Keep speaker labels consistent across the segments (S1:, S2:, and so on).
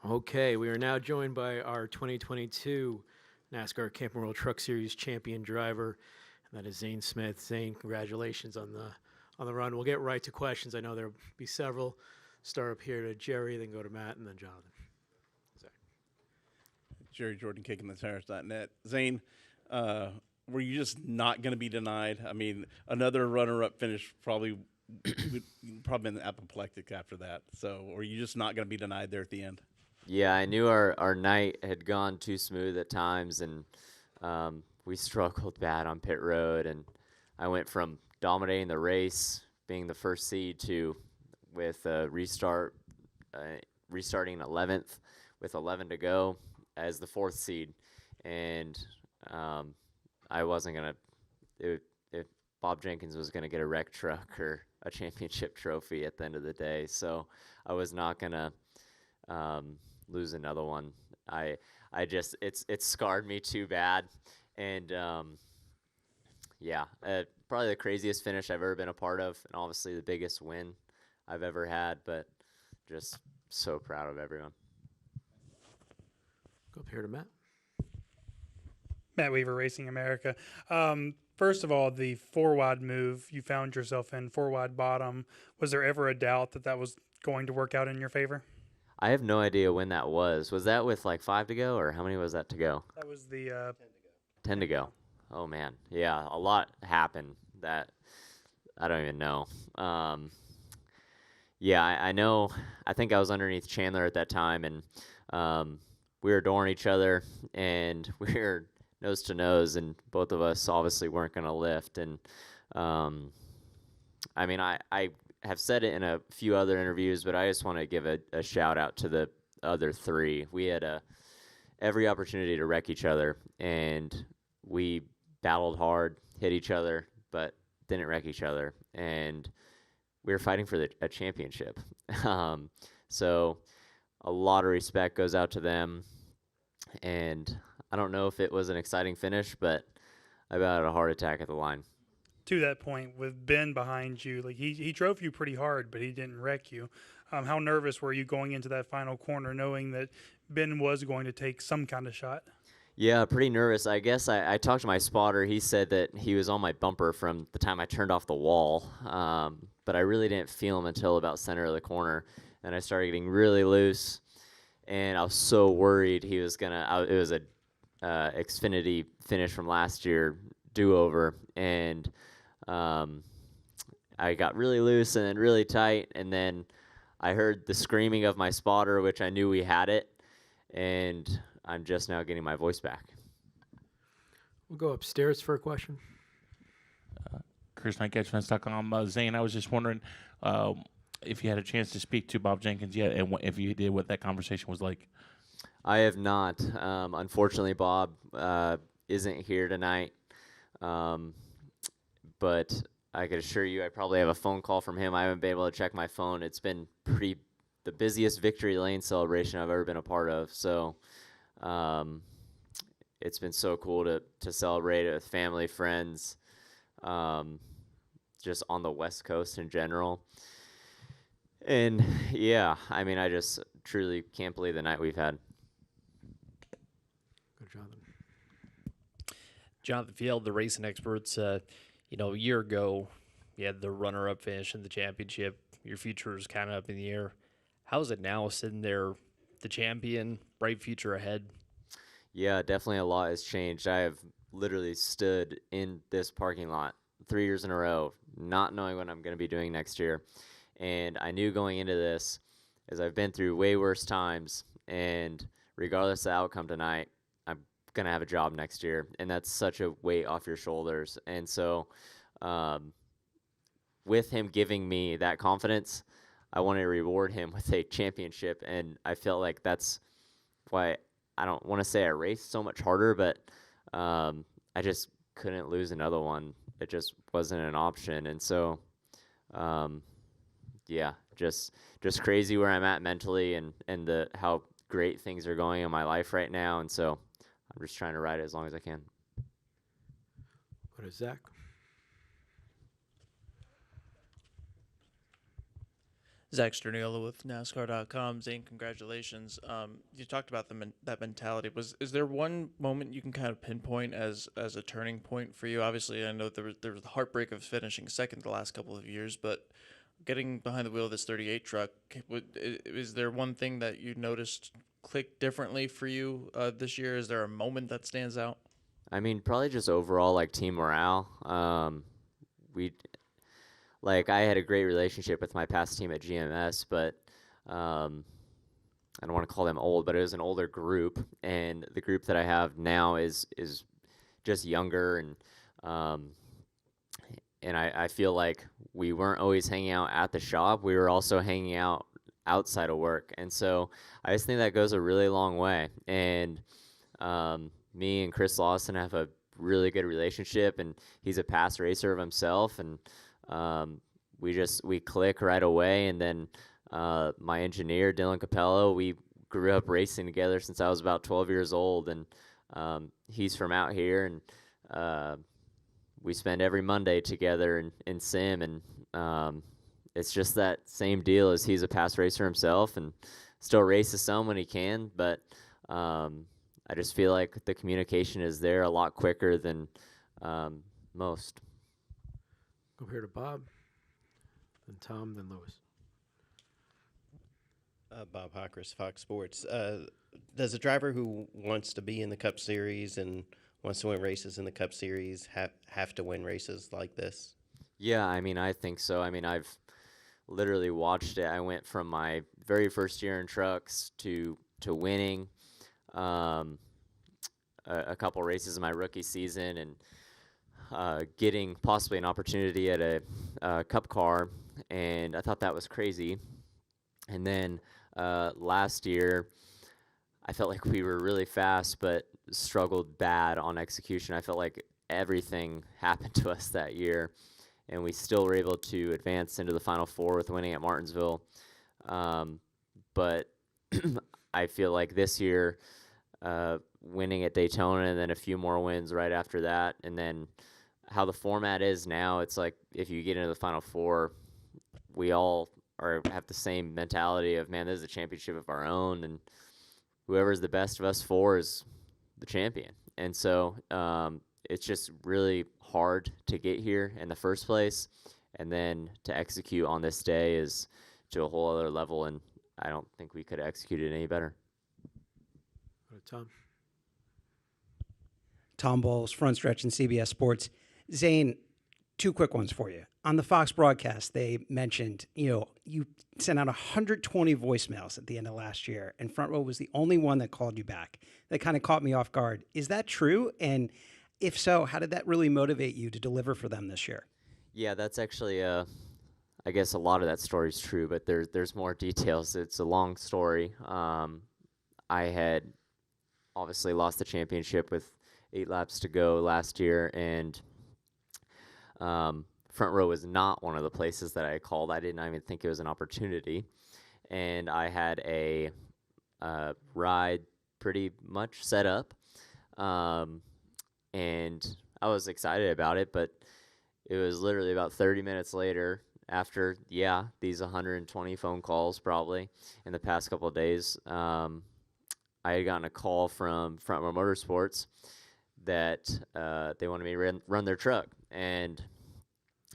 S1: Okay, we are now joined by our 2022 NASCAR Camping World Truck Series champion driver, and that is Zane Smith. Zane, congratulations on the run. We'll get right to questions. I know there'll be several. Start up here to Jerry, then go to Matt, and then Jonathan. Zach.
S2: Jerry Jordan, kickingthetires.net. Zane, were you just not going to be denied? I mean, another runner-up finish probably been apoplectic after that. So were you just not going to be denied there at the end?
S3: Yeah, I knew our night had gone too smooth at times, and we struggled bad on pit road. And I went from dominating the race, being the first seed, to with a restarting 11th with 11 to go as the fourth seed. And I wasn't going to, if Bob Jenkins was going to get a wreck truck or a championship trophy at the end of the day. So I was not going to lose another one. I just it's scarred me too bad, and probably the craziest finish I've ever been a part of, and obviously the biggest win I've ever had. But just so proud of everyone.
S1: Go up here to Matt.
S4: Matt Weaver, Racing America. First of all, the four-wide move you found yourself in, four-wide bottom, was there ever a doubt that was going to work out in your favor?
S3: I have no idea when that was. Was that with like 5 to go, or how many was that to go?
S4: That was the
S3: 10 to go. Oh, man. Yeah, a lot happened that I don't even know. I know. I think I was underneath Chandler at that time, and we were adoring each other, and we were nose to nose, and both of us obviously weren't going to lift. And I have said it in a few other interviews, but I just want to give a shout out to the other three. We had every opportunity to wreck each other, and we battled hard, hit each other, but didn't wreck each other. And we were fighting for a championship. So a lot of respect goes out to them. And I don't know if it was an exciting finish, but I about had a heart attack at the line.
S4: To that point, with Ben behind you, like he drove you pretty hard, but he didn't wreck you. How nervous were you going into that final corner, knowing that Ben was going to take some kind of shot?
S3: Yeah, pretty nervous. I guess I talked to my spotter. He said that he was on my bumper from the time I turned off the wall, but I really didn't feel him until about center of the corner, and I started getting really loose, and I was so worried he was gonna. It was a Xfinity finish from last year, do-over, and I got really loose and then really tight, and then I heard the screaming of my spotter, which I knew we had it, and I'm just now getting my voice back.
S1: We'll go upstairs for a question.
S5: Chris KnightCatchFence.com. Zane, I was just wondering if you had a chance to speak to Bob Jenkins yet, and if you did, what that conversation was like.
S3: I have not. Unfortunately, Bob isn't here tonight. But I can assure you I probably have a phone call from him. I haven't been able to check my phone. It's been the busiest victory lane celebration I've ever been a part of. So it's been so cool to celebrate it with family, friends, just on the West Coast in general. And yeah, I just truly can't believe the night we've had.
S1: Go to Jonathan.
S6: Jonathan Field, the racing experts, a year ago, you had the runner-up finish in the championship. Your future is kind of up in the air. How is it now sitting there, the champion, bright future ahead?
S3: Yeah, definitely a lot has changed. I have literally stood in this parking lot 3 years in a row, not knowing what I'm going to be doing next year. And I knew going into this, as I've been through way worse times, and regardless of the outcome tonight, I'm going to have a job next year. And that's such a weight off your shoulders. And so with him giving me that confidence, I want to reward him with a championship. And I felt like that's why I don't want to say I raced so much harder, but I just couldn't lose another one. It just wasn't an option. And so, just crazy where I'm at mentally and how great things are going in my life right now. And so I'm just trying to ride it as long as I can.
S1: Go to Zach.
S7: Zach Sterniola with NASCAR.com. Zane, congratulations. You talked about that mentality. Is there one moment you can kind of pinpoint as a turning point for you? Obviously, I know there was the heartbreak of finishing second the last couple of years, but getting behind the wheel of this 38 truck, is there one thing that you noticed click differently for you this year? Is there a moment that stands out?
S3: I mean, probably just overall like team morale. We like I had a great relationship with my past team at GMS, but I don't want to call them old, but it was an older group, and the group that I have now is just younger, and I feel like we weren't always hanging out at the shop. We were also hanging out outside of work, and so I just think that goes a really long way. And me and Chris Lawson have a really good relationship, and he's a past racer of himself, and we click right away. And then my engineer Dylan Capello, we grew up racing together since I was about 12 years old, and he's from out here, and we spend every Monday together in sim, and it's just that same deal as he's a past racer himself and still races some when he can, but I just feel like the communication is there a lot quicker than most.
S1: Go here to Bob, then Tom, then Lewis.
S8: Bob Hockris, Fox Sports. Does a driver who wants to be in the Cup Series and wants to win races in the Cup Series have to win races like this?
S3: Yeah, I mean, I think so. I mean, I've literally watched it. I went from my very first year in trucks to winning a couple races in my rookie season, and getting possibly an opportunity at a Cup car, and I thought that was crazy. And then last year, I felt like we were really fast, but struggled bad on execution. I felt like everything happened to us that year, and we still were able to advance into the Final Four with winning at Martinsville. But I feel like this year, winning at Daytona and then a few more wins right after that, and then how the format is now, it's like if you get into the Final Four, we all have the same mentality of, man, this is a championship of our own, and whoever's the best of us four is the champion. And so it's just really hard to get here in the first place, and then to execute on this day is to a whole other level, and I don't think we could have executed any better.
S1: Go to Tom.
S9: Tom Bowles, Front Stretch and CBS Sports. Zane, two quick ones for you. On the Fox broadcast, they mentioned, you sent out 120 voicemails at the end of last year, and Front Row was the only one that called you back. That kind of caught me off guard. Is that true? And if so, how did that really motivate you to deliver for them this year?
S3: Yeah, that's actually, I guess a lot of that story is true, but there's more details. It's a long story. I had obviously lost the championship with 8 laps to go last year, and Front Row was not one of the places that I called. I didn't even think it was an opportunity, and I had a ride pretty much set up, and I was excited about it, but it was literally about 30 minutes later, after these 120 phone calls probably in the past couple of days, I had gotten a call from Front Row Motorsports that they wanted me to run their truck, and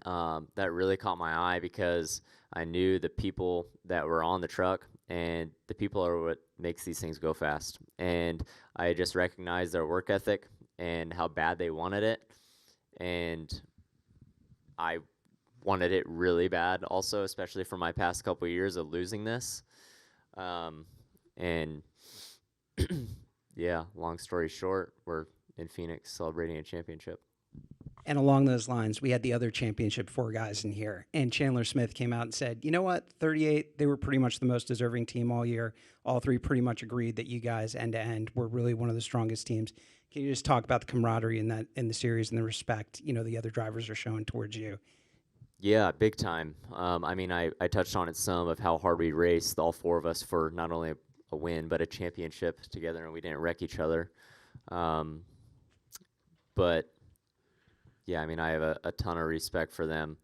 S3: that really caught my eye because I knew the people that were on the truck, and the people are what makes these things go fast. And I just recognized their work ethic and how bad they wanted it, and I wanted it really bad also, especially for my past couple of years of losing this. And long story short, we're in Phoenix celebrating a championship.
S9: And along those lines, we had the other championship 4 guys in here. And Chandler Smith came out and said, you know what, 38, they were pretty much the most deserving team all year. All 3 pretty much agreed that you guys, end to end, were really one of the strongest teams. Can you just talk about the camaraderie in the series and the respect, the other drivers are showing towards you?
S3: Yeah, big time. I mean, I touched on it some of how hard we raced, all 4 of us, for not only a win, but a championship together, and we didn't wreck each other. But yeah, I mean, I have a ton of respect for them.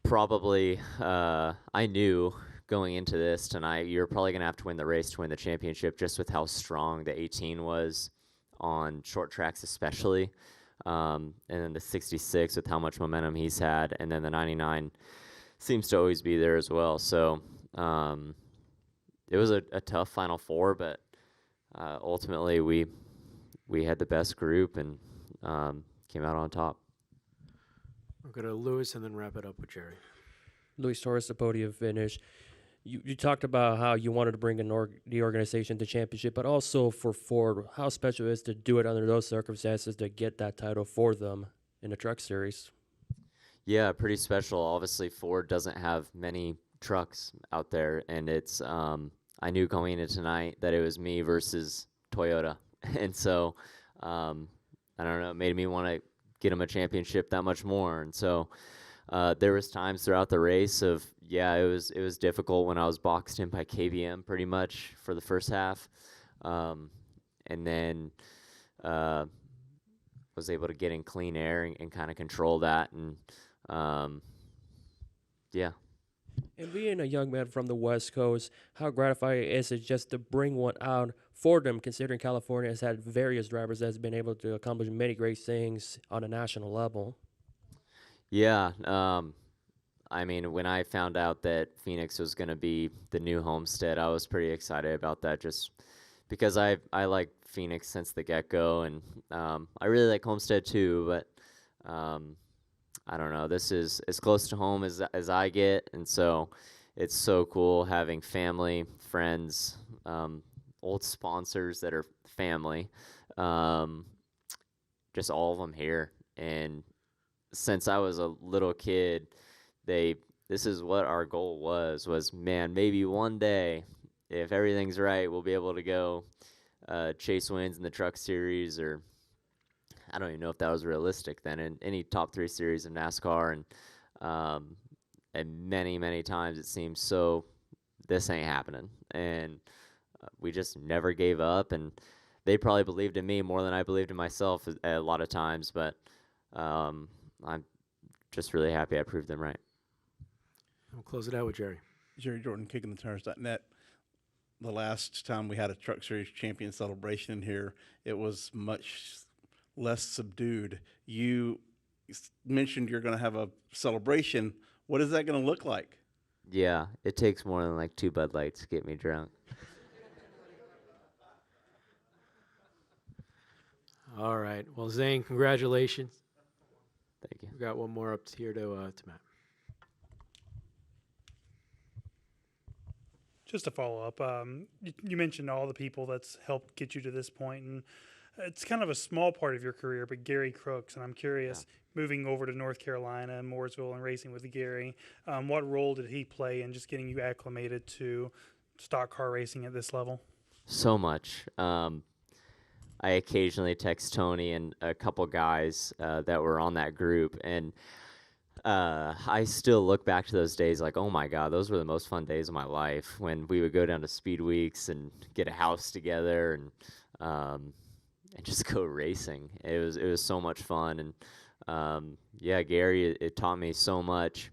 S3: Probably, I knew going into this tonight, you're probably going to have to win the race to win the championship, just with how strong the 18 was on short tracks, especially. And then the 66 with how much momentum he's had. And then the 99 seems to always be there as well. So it was a tough Final Four, but ultimately we had the best group and came out on top.
S1: We'll go to Lewis and then wrap it up with Jerry.
S10: Luis Torres, the podium finish. You talked about how you wanted to bring the organization to championship, but also for Ford, how special it is to do it under those circumstances to get that title for them in the Truck Series.
S3: Yeah, pretty special. Obviously, Ford doesn't have many trucks out there, and it's I knew going into tonight that it was me versus Toyota, and so I don't know, it made me want to get them a championship that much more, and so there was times throughout the race of it was difficult when I was boxed in by KBM pretty much for the first half, and then was able to get in clean air and kind of control that, and yeah.
S10: And being a young man from the West Coast, how gratifying is it just to bring one out for them, considering California has had various drivers that's been able to accomplish many great things on a national level?
S3: Yeah, I mean, when I found out that Phoenix was going to be the new homestead, I was pretty excited about that, just because I like Phoenix since the get-go, and I really like Homestead too, but I don't know, this is as close to home as I get, and so it's so cool having family, friends, old sponsors that are family, just all of them here. And since I was a little kid, this is what our goal was, man, maybe one day, if everything's right, we'll be able to go chase wins in the Truck Series, or I don't even know if that was realistic then, in any top 3 series of NASCAR, and many times it seems so this ain't happening, and we just never gave up, and they probably believed in me more than I believed in myself a lot of times, but I'm just really happy I proved them right.
S1: We'll close it out with Jerry.
S2: Jerry Jordan, KickingTheTires.net. The last time we had a Truck Series champion celebration in here, it was much less subdued. You mentioned you're going to have a celebration. What is that going to look like?
S3: Yeah, it takes more than like 2 Bud Lights to get me drunk.
S1: All right. Well, Zane, congratulations.
S3: Thank you.
S1: We got one more up here to Matt.
S4: Just to follow up, you mentioned all the people that's helped get you to this point, and it's kind of a small part of your career, but Gary Crooks, and I'm curious, moving over to North Carolina, Mooresville, and racing with Gary, what role did he play in just getting you acclimated to stock car racing at this level?
S3: So much. I occasionally text Tony and a couple guys that were on that group, and I still look back to those days like, oh my God, those were the most fun days of my life, when we would go down to Speed Weeks and get a house together and just go racing. It was so much fun, and Gary, it taught me so much.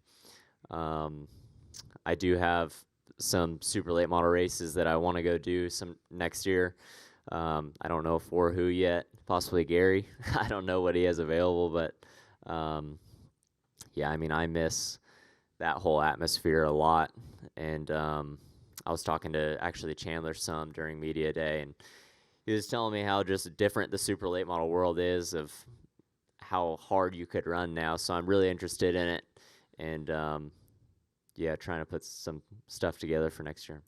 S3: I do have some super late model races that I want to go do some next year. I don't know for who yet, possibly Gary. I don't know what he has available, but I mean, I miss that whole atmosphere a lot. And I was talking to actually Chandler some during media day, and he was telling me how just different the super late model world is, of how hard you could run now. So I'm really interested in it, and trying to put some stuff together for next year.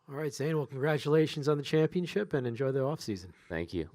S1: All right, Zane. Well, congratulations on the championship, and enjoy the off season.
S3: Thank you.